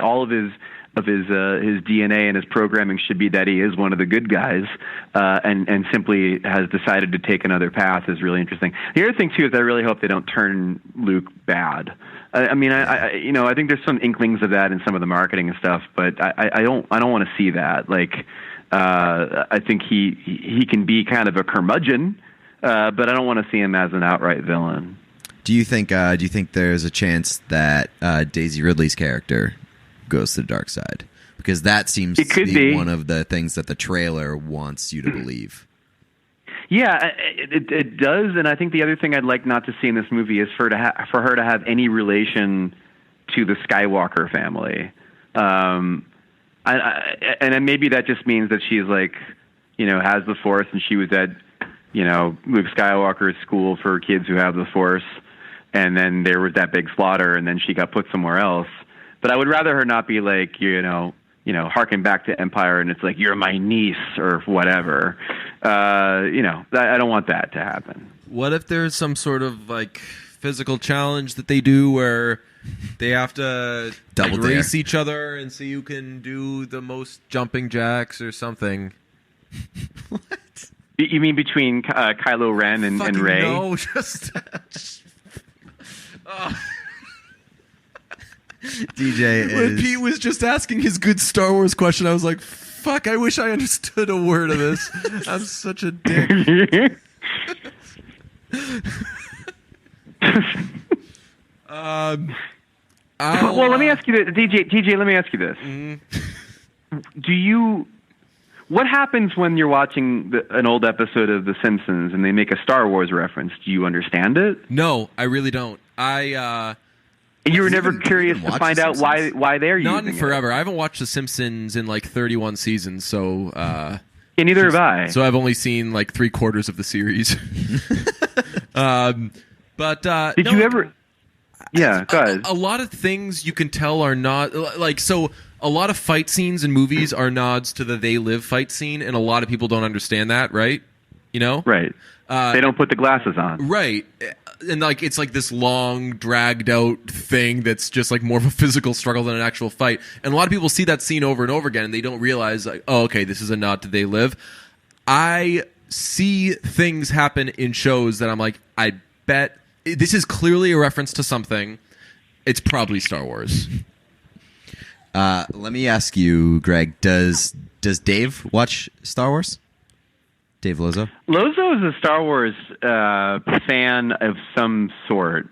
all of his DNA and his programming should be that he is one of the good guys, and simply has decided to take another path is really interesting. The other thing too is I really hope they don't turn Luke bad. I mean, I think there's some inklings of that in some of the marketing and stuff, but I don't want to see that. Like, I think he can be kind of a curmudgeon, but I don't want to see him as an outright villain. Do you think there's a chance that Daisy Ridley's character goes to the dark side? Because that seems to be one of the things that the trailer wants you to believe. Yeah, it does, and I think the other thing I'd like not to see in this movie is for her to have any relation to the Skywalker family. And then maybe that just means that she's like, has the Force, and she was at, Luke Skywalker's school for kids who have the Force, and then there was that big slaughter, and then she got put somewhere else. But I would rather her not be like, harken back to Empire, and it's like, you're my niece or whatever. I don't want that to happen. What if there's some sort of like physical challenge that they do where they have to race each other and see who can do the most jumping jacks or something? What? You mean between Kylo Ren and Rey? No, just DJ When is. Pete was just asking his good Star Wars question, I was like, fuck, I wish I understood a word of this. I'm such a dick. Well, let me ask you this, DJ. Let me ask you this: What happens when you're watching an old episode of The Simpsons and they make a Star Wars reference? Do you understand it? No, I really don't. You were never curious to find out why they're using it? Not in forever. I haven't watched The Simpsons in like 31 seasons, so. Yeah, neither have I. So I've only seen like 3/4 of the series. Did you ever? Yeah, go ahead. A lot of things you can tell are not like so. A lot of fight scenes in movies are nods to the They Live fight scene, and a lot of people don't understand that, right? You know, right? They don't put the glasses on, right? And like it's like this long, dragged out thing that's just like more of a physical struggle than an actual fight. And a lot of people see that scene over and over again, and they don't realize like, oh, okay, this is a nod to They Live. I see things happen in shows that I'm like, I bet this is clearly a reference to something. It's probably Star Wars. Let me ask you, Greg. Does Dave watch Star Wars? Dave Lozo? Lozo is a Star Wars fan of some sort.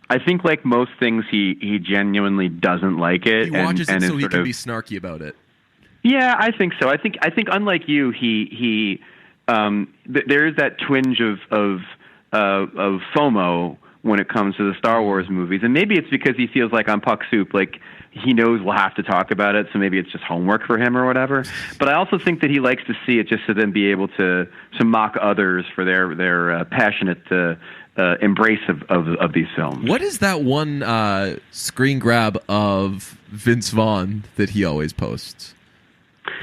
I think, like most things, he genuinely doesn't like it. He watches and it so he can be snarky about it. Yeah, I think so. I think unlike you, he there is that twinge of FOMO when it comes to the Star Wars movies, and maybe it's because he feels like I'm Puck Soup, like he knows we'll have to talk about it, so maybe it's just homework for him or whatever. But I also think that he likes to see it just to then be able to mock others for their passionate embrace of these films. What is that one screen grab of Vince Vaughn that he always posts?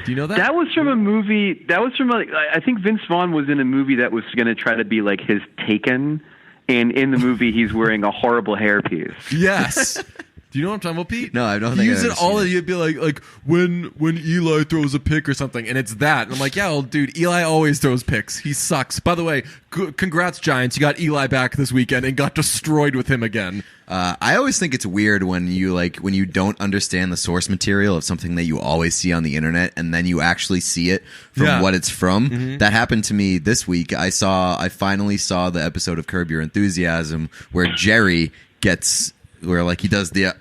Do you know that? That was from a movie. That was from I think Vince Vaughn was in a movie that was going to try to be like his Taken, and in the movie he's wearing a horrible hairpiece. Yes. Do you know what I'm talking about, Pete? No, I don't think He use I've it ever all. seen it. You'd be like when Eli throws a pick or something, and it's that. And I'm like, yeah, well, dude, Eli always throws picks. He sucks. By the way, congrats, Giants. You got Eli back this weekend and got destroyed with him again. I always think it's weird when you don't understand the source material of something that you always see on the internet, and then you actually see it from what it's from. Mm-hmm. That happened to me this week. I finally saw the episode of Curb Your Enthusiasm where Jerry gets. Where like he does the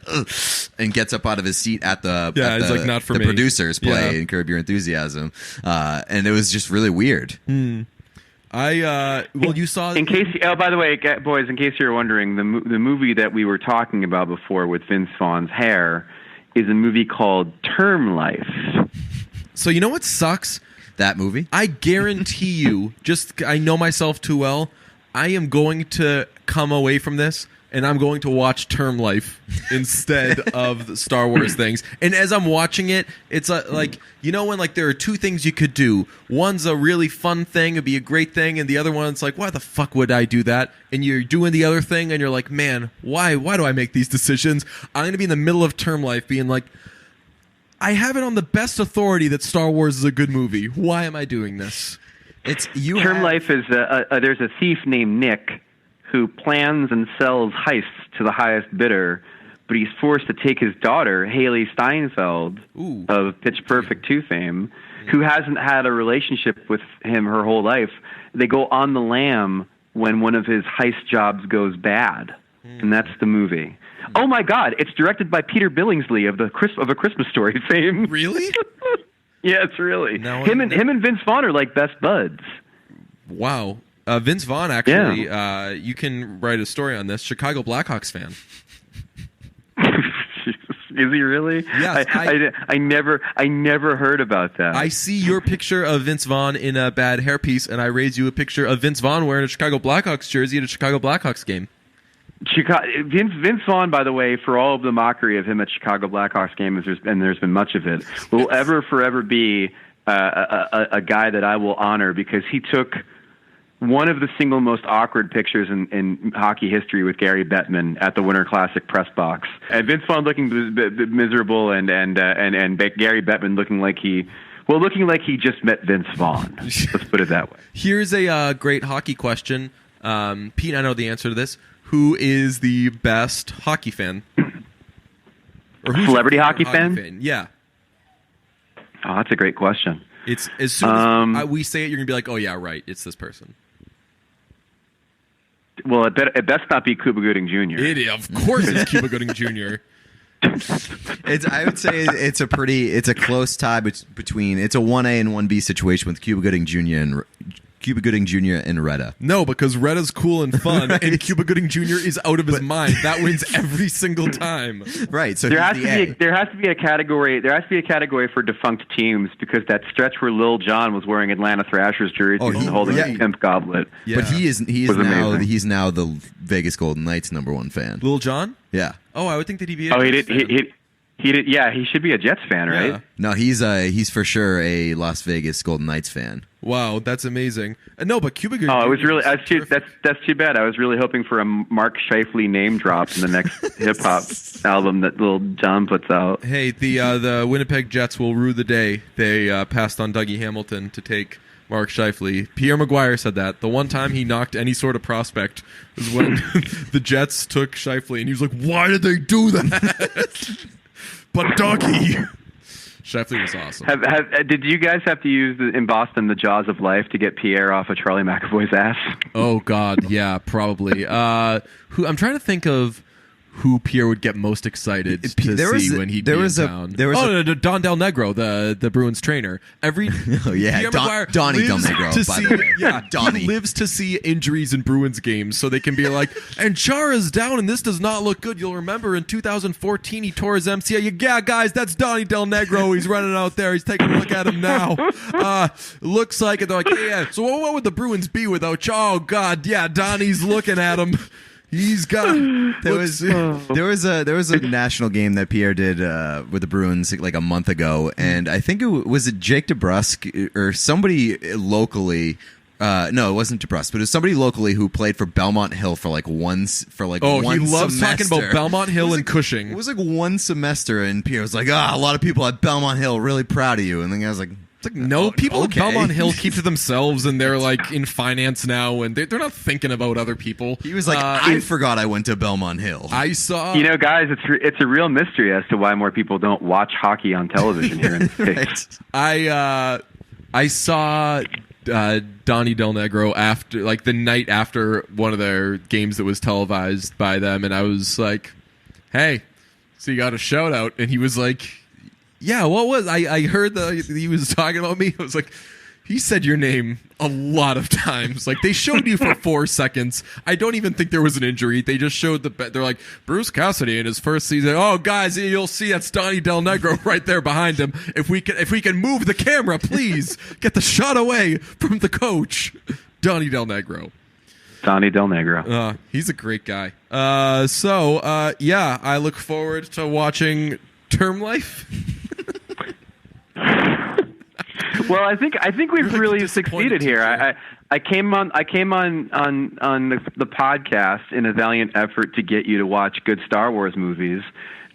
and gets up out of his seat at the it's like not for the me. producers play in Curb Your Enthusiasm, and it was just really weird. You saw in case. Oh, by the way, boys, in case you're wondering, the movie that we were talking about before with Vince Vaughn's hair is a movie called Term Life. So you know what sucks? That movie? I guarantee you, I know myself too well. I am going to come away from this, and I'm going to watch Term Life instead of the Star Wars things. And as I'm watching it, it's like, you know when like there are two things you could do. One's a really fun thing, it'd be a great thing, and the other one's like, why the fuck would I do that? And you're doing the other thing, and you're like, man, why do I make these decisions? I'm going to be in the middle of Term Life being like, I have it on the best authority that Star Wars is a good movie. Why am I doing this? Term Life is there's a thief named Nick who plans and sells heists to the highest bidder, but he's forced to take his daughter, Haley Steinfeld, of Pitch Perfect 2 fame, who hasn't had a relationship with him her whole life. They go on the lam when one of his heist jobs goes bad, and that's the movie. Oh my God! It's directed by Peter Billingsley of A Christmas Story fame. Really? Yes, really. Him and Vince Vaughn are like best buds. Wow. Vince Vaughn, actually, you can write a story on this. Chicago Blackhawks fan. Is he really? Yes. I never heard about that. I see your picture of Vince Vaughn in a bad hairpiece, and I raise you a picture of Vince Vaughn wearing a Chicago Blackhawks jersey at a Chicago Blackhawks game. Vince Vaughn, by the way, for all of the mockery of him at Chicago Blackhawks games, and there's been much of it, will forever be a guy that I will honor because he took one of the single most awkward pictures in hockey history with Gary Bettman at the Winter Classic press box, and Vince Vaughn looking miserable, and Gary Bettman looking like he just met Vince Vaughn. Let's put it that way. Here's a great hockey question, Pete. I know the answer to this. Who is the best hockey fan? Or who's Celebrity your hockey favorite fan? Yeah. Oh, that's a great question. It's as soon as we say it, you're gonna be like, "Oh yeah, right. It's this person." Well, it best not be Cuba Gooding Jr. Of course, it's Cuba Gooding Jr. I would say it's a close tie between it's a 1A and 1B situation with Cuba Gooding Jr. and Retta. No, because Retta's cool and fun, and Cuba Gooding Jr. is out of his mind. That wins every single time. Right. So there has to be a category. There has to be a category for defunct teams because that stretch where Lil Jon was wearing Atlanta Thrashers jersey and holding a pimp goblet. Yeah. But he's now the Vegas Golden Knights #1 fan. Lil Jon? Yeah. Oh, I would think that he'd be. He did. Yeah, he should be a Jets fan, right? Yeah. No, he's for sure a Las Vegas Golden Knights fan. Wow, that's amazing. No, but Cuba Gooding. Oh, it was really that's too bad. I was really hoping for a Mark Scheifele name drop in the next hip hop album that Lil Jon puts out. Hey, the Winnipeg Jets will rue the day they passed on Dougie Hamilton to take Mark Scheifele. Pierre Maguire said that the one time he knocked any sort of prospect was when the Jets took Scheifele, and he was like, "Why did they do that?" But Dougie. Scheifele was awesome. Did you guys have to use in Boston the jaws of life to get Pierre off of Charlie McAvoy's ass? Oh God, yeah, probably. I'm trying to think of who Pierre would get most excited to see when he'd be in town. Don Del Negro, the Bruins trainer. Pierre Maguire Donnie Del Negro, by the way. Yeah, Donnie he lives to see injuries in Bruins games, so they can be like, and Chara's down, and this does not look good. You'll remember in 2014 he tore his MCL. Yeah, guys, that's Donnie Del Negro. He's running out there. He's taking a look at him now. Looks like it. They're like, yeah. So what would the Bruins be without Chara? Oh God, yeah, Donnie's looking at him. He's got. There was a national game that Pierre did with the Bruins like a month ago, and I think was Jake DeBrusk or somebody locally. No, it wasn't DeBrusk, but it was somebody locally who played for Belmont Hill for like one semester. He loves talking about Belmont Hill and Cushing. It was like one semester, and Pierre was like, a lot of people at Belmont Hill really proud of you, and then I was like. It's like, no, people at Belmont Hill keep to themselves, and they're like in finance now, and they're not thinking about other people. He was like, I forgot I went to Belmont Hill. I saw. Guys, it's a real mystery as to why more people don't watch hockey on television here in the States. I saw Donnie Del Negro after, like the night after one of their games that was televised by them, and I was like, "Hey, so you got a shout out?" And he was like. Yeah, what was I heard he was talking about me. I was like, he said your name a lot of times. Like they showed you for 4 seconds. I don't even think there was an injury. They just showed they're like Bruce Cassidy in his first season. Oh, guys, you'll see that's Donnie Del Negro right there behind him. If we can move the camera, please get the shot away from the coach, Donnie Del Negro. Donnie Del Negro. He's a great guy. I look forward to watching Term Life. Well, I think we've really succeeded here. I came on the podcast in a valiant effort to get you to watch good Star Wars movies,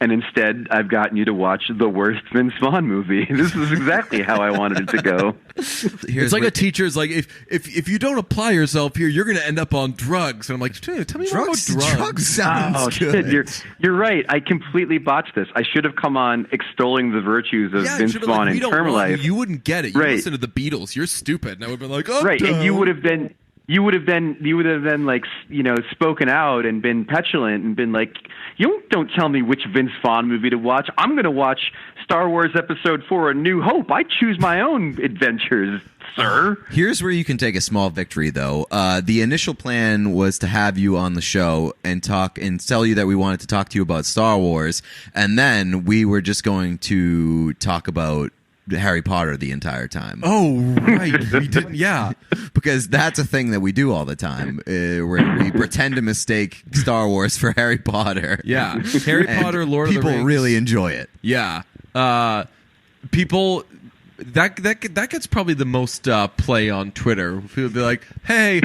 and instead I've gotten you to watch the worst Vince Vaughn movie. This is exactly how I wanted it to go. It's like a teacher's like, if you don't apply yourself here, you're going to end up on drugs. And I'm like, tell me more about drugs. Drugs sounds good. Shit, you're right. I completely botched this. I should have come on extolling the virtues of Vince Vaughn in Term Life. You wouldn't get it. You listen to the Beatles. You're stupid. And I would have been like, oh, right. And you would have then like, spoken out and been petulant and been like, you don't tell me which Vince Vaughn movie to watch. I'm going to watch Star Wars Episode 4, A New Hope. I choose my own adventures, sir. Here's where you can take a small victory, though. The initial plan was to have you on the show and talk and tell you that we wanted to talk to you about Star Wars, and then we were just going to talk about Harry Potter the entire time. Oh, right. We didn't, yeah. Because that's a thing that we do all the time, where we pretend to mistake Star Wars for Harry Potter. Yeah. Harry Potter, Lord of the Rings. People really enjoy it. Yeah. People... That gets probably the most play on Twitter. People be like, "Hey,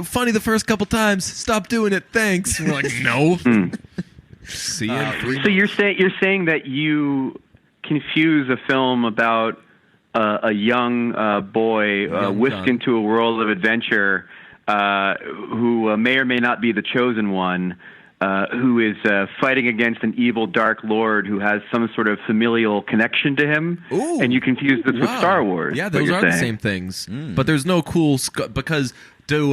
funny the first couple times. Stop doing it. Thanks." And we're like, "No." See you. So you're saying that you confuse a film about a young boy whisked into a world of adventure who may or may not be the chosen one who is fighting against an evil Dark Lord who has some sort of familial connection to him. Ooh. And you confuse this with Star Wars. Yeah, those are the same things. But there's no cool because do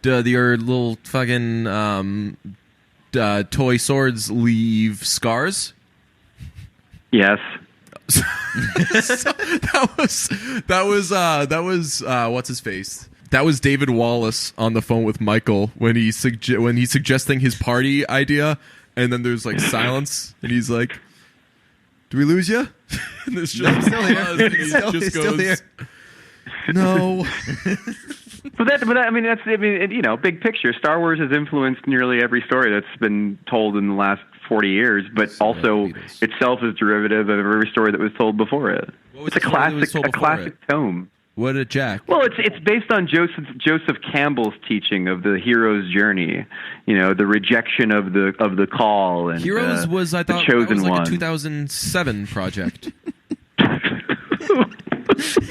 your little fucking toy swords leave scars? Yes. that was what's his face? That was David Wallace on the phone with Michael when he's suggesting his party idea, and then there's like silence, and he's like, "Do we lose you?" And there's just still here. He Still here. No. Big picture. Star Wars has influenced nearly every story that's been told in the last 40 years, but also itself is derivative of every story that was told before it. It's a classic tome. What a Jack. Well, it's based on Joseph Campbell's teaching of the hero's journey. The rejection of the call and Heroes was, I thought, the chosen that was like one. a 2007 project.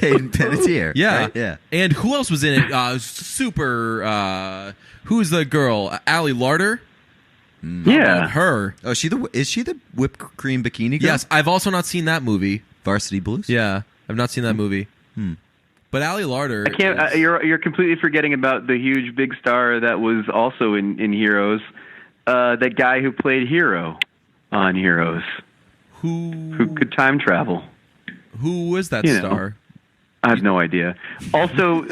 Hayden Panettiere. Yeah. Right? Yeah. And who else was in it? Who's the girl? Allie Larder? Yeah. Her. Oh, is she the whipped cream bikini girl? Yes, I've also not seen that movie. Varsity Blues? Yeah, I've not seen that movie. But Allie Larder. I can't. You're completely forgetting about the huge big star that was also in Heroes. That guy who played Hero on Heroes, who could time travel. Who was that star? I have no idea. Also,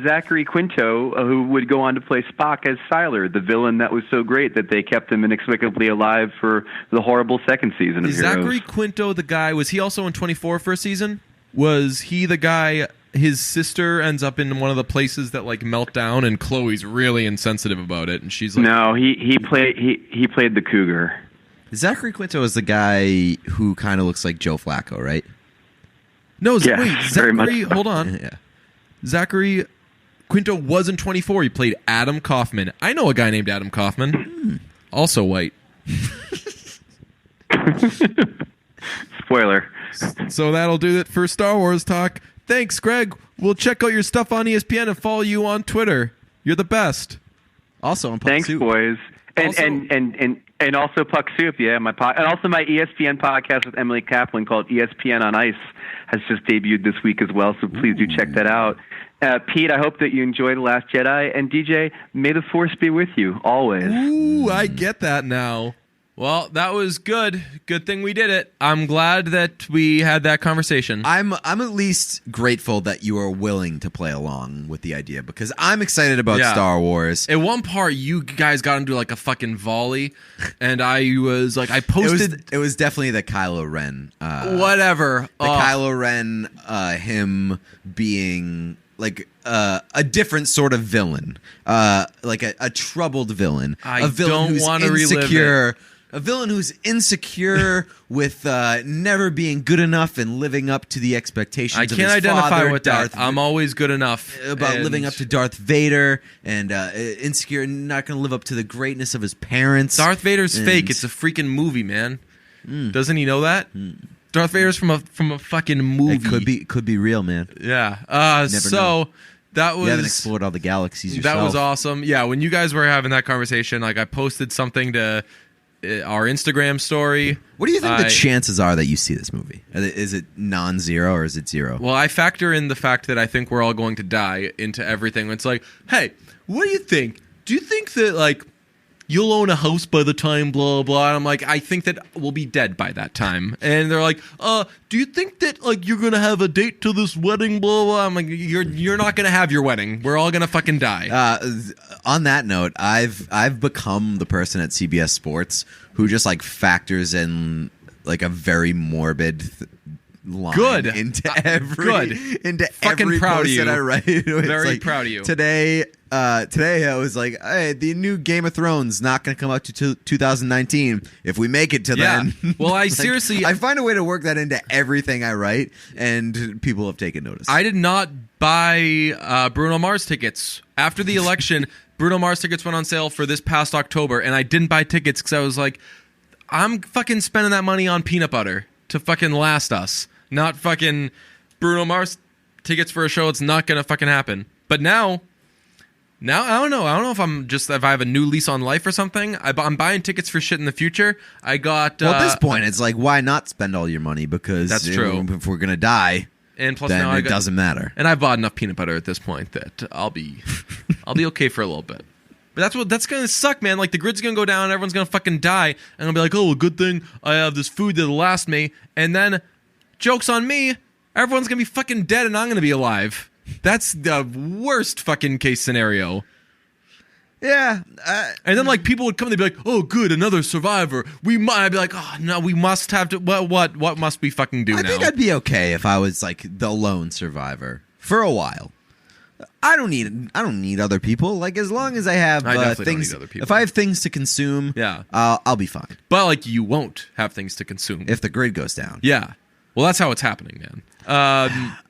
Zachary Quinto, who would go on to play Spock as Siler, the villain that was so great that they kept him inexplicably alive for the horrible second season of Is Heroes. Zachary Quinto the guy? Was he also in 24 for a season? Was he the guy? His sister ends up in one of the places that like melt down, and Chloe's really insensitive about it, and she's like, "No, he played the cougar." Zachary Quinto is the guy who kind of looks like Joe Flacco, right? No, Yeah, wait, very much Zachary, so. hold on. Yeah. Zachary Quinto was in 24. He played Adam Kaufman. I know a guy named Adam Kaufman. Also white. Spoiler. So that'll do it for Star Wars talk. Thanks, Greg. We'll check out your stuff on ESPN and follow you on Twitter. You're the best. Also on Puck Thanks, Soup. boys. And Also- and also Puck Soup, yeah, and also my ESPN podcast with Emily Kaplan called ESPN on Ice has just debuted this week as well. So please do check that out. Pete, I hope that you enjoy The Last Jedi, and DJ, may the Force be with you always. Ooh, I get that now. Well, that was good. Good thing we did it. I'm glad that we had that conversation. I'm at least grateful that you are willing to play along with the idea because I'm excited about Star Wars. At one part, you guys got into like a fucking volley, and I was like, I posted. It was definitely the Kylo Ren. Whatever. The Kylo Ren, him being like a different sort of villain, like a troubled villain. I a villain don't who's wanna relive insecure. A villain who's insecure with never being good enough and living up to the expectations I of can't his identify father, with Darth, that. I'm always good enough. about living up to Darth Vader and insecure and not going to live up to the greatness of his parents. Darth Vader's And- fake. It's a freaking movie, man. Doesn't he know that? Darth Vader's from a fucking movie. It could be real, man. Yeah. Never know. That was You haven't explored all the galaxies yourself. that was awesome. Yeah, when you guys were having that conversation, like I posted something to our Instagram story. What do you think the chances are that you see this movie? Is it non-zero or is it zero? Well, I factor in the fact that I think we're all going to die into everything. It's like, hey, what do you think? Do you think that like you'll own a house by the time blah blah? And I'm like, I think that we'll be dead by that time. And they're like, do you think that like you're gonna have a date to this wedding? Blah blah. I'm like, you're not gonna have your wedding. We're all gonna fucking die. On that note, I've become the person at CBS Sports who just like factors in like a very morbid line into every Fucking every proud of post you. that I write. It's Very like, proud of you. Today I was like, hey, the new Game of Thrones not going to come out to 2019. If we make it to Yeah. then, Well, I like, seriously- I find a way to work that into everything I write, and people have taken notice. I did not buy Bruno Mars tickets after the election. Bruno Mars tickets went on sale for this past October, and I didn't buy tickets because I was like, I'm fucking spending that money on peanut butter to fucking last us, not fucking Bruno Mars tickets for a show. It's not gonna fucking happen. But now, Now I don't know. I don't know if I have a new lease on life or something. I'm buying tickets for shit in the future. I got. Well, at this point, it's like, why not spend all your money? Because that's true. If we're gonna die, and plus then now it doesn't matter. And I bought enough peanut butter at this point that I'll be okay for a little bit. But that's gonna suck, man. Like the grid's gonna go down, everyone's gonna fucking die, and I'll be like, oh, good thing I have this food that'll last me. And then, joke's on me, everyone's gonna be fucking dead, and I'm gonna be alive. That's the worst fucking case scenario. Yeah. And then, like, people would come and they'd be like, oh, good, another survivor. I'd be like, oh, no, we must have to, what must we fucking do now? I think I'd be okay if I was, like, the lone survivor for a while. I don't need other people. Like, as long as I have definitely things, don't need other people. if I have things to consume, yeah, I'll be fine. But, like, you won't have things to consume. If the grid goes down. Yeah. Well, that's how it's happening, man.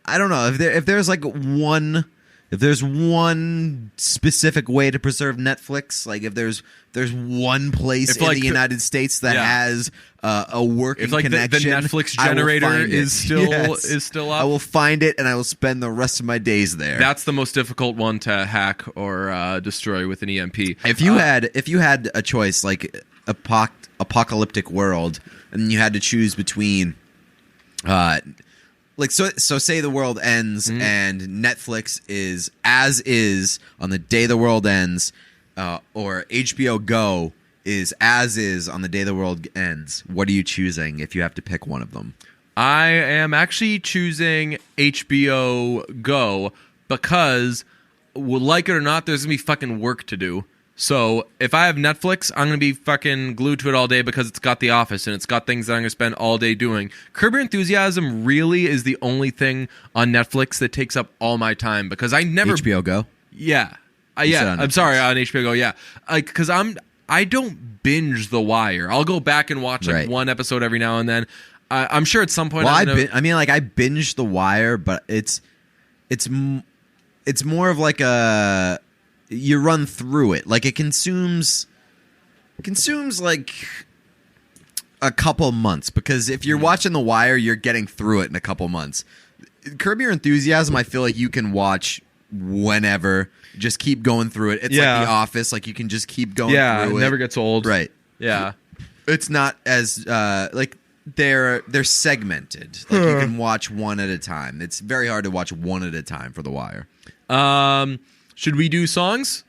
I don't know. If there's one specific way to preserve Netflix, like if there's one place in the United States that has a working connection, the Netflix generator is still up, I will find it and I will spend the rest of my days there. That's the most difficult one to hack or destroy with an EMP. If you had a choice, like apocalyptic world, and you had to choose between like so say the world ends and Netflix is as is on the day the world ends, or HBO Go is as is on the day the world ends. What are you choosing if you have to pick one of them? I am actually choosing HBO Go because, like it or not, there's gonna be fucking work to do. So if I have Netflix, I'm going to be fucking glued to it all day because it's got The Office and it's got things that I'm going to spend all day doing. Curb Your Enthusiasm really is the only thing on Netflix that takes up all my time because I never... HBO Go? Yeah. I'm sorry, on HBO Go, yeah. Because I don't binge The Wire. I'll go back and watch one episode every now and then. I'm sure at some point... Well, I binge The Wire, but it's more of like a... You run through it. Like it consumes like a couple months, because if you're watching The Wire, you're getting through it in a couple months. Curb Your Enthusiasm, I feel like you can watch whenever. Just keep going through it. It's like The Office. Like you can just keep going through it. It never gets old. Right. Yeah. It's not as like they're segmented. Like you can watch one at a time. It's very hard to watch one at a time for The Wire. Should we do songs?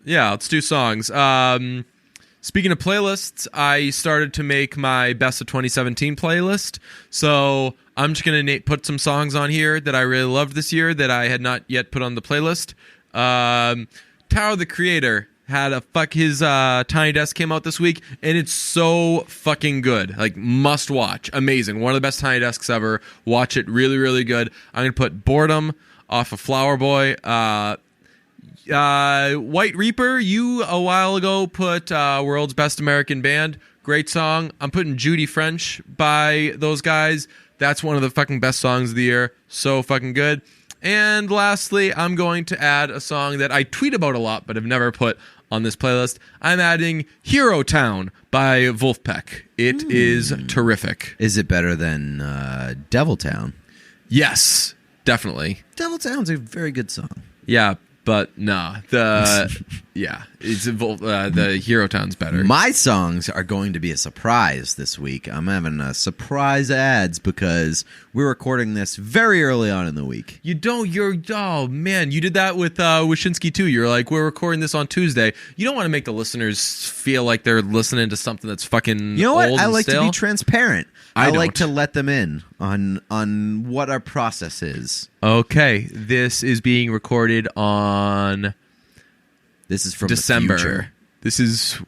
Yeah, let's do songs. Speaking of playlists, I started to make my Best of 2017 playlist. So I'm just going to put some songs on here that I really loved this year that I had not yet put on the playlist. Tyler, the Creator, had his Tiny Desk came out this week, and it's so fucking good. Like, must watch. Amazing. One of the best Tiny Desks ever. Watch it. Really, really good. I'm going to put Boredom off of Flower Boy. White Reaper, you a while ago put World's Best American Band. Great song. I'm putting Judy French by those guys. That's one of the fucking best songs of the year. So fucking good. And lastly, I'm going to add a song that I tweet about a lot but have never put on this playlist. I'm adding Hero Town by Wolfpack. It is terrific. Is it better than Devil Town? Yes, definitely. Devil Town's a very good song. Yeah, but nah. The Hero Town's better. My songs are going to be a surprise this week. I'm having a surprise ads because we're recording this very early on in the week. Oh man, you did that with Wyshynski too. You're like, we're recording this on Tuesday. You don't want to make the listeners feel like they're listening to something that's fucking You know what? old I and like stale. to be transparent. I like don't. to let them in on what our process is. Okay, this is being recorded on This is from December. The future. This is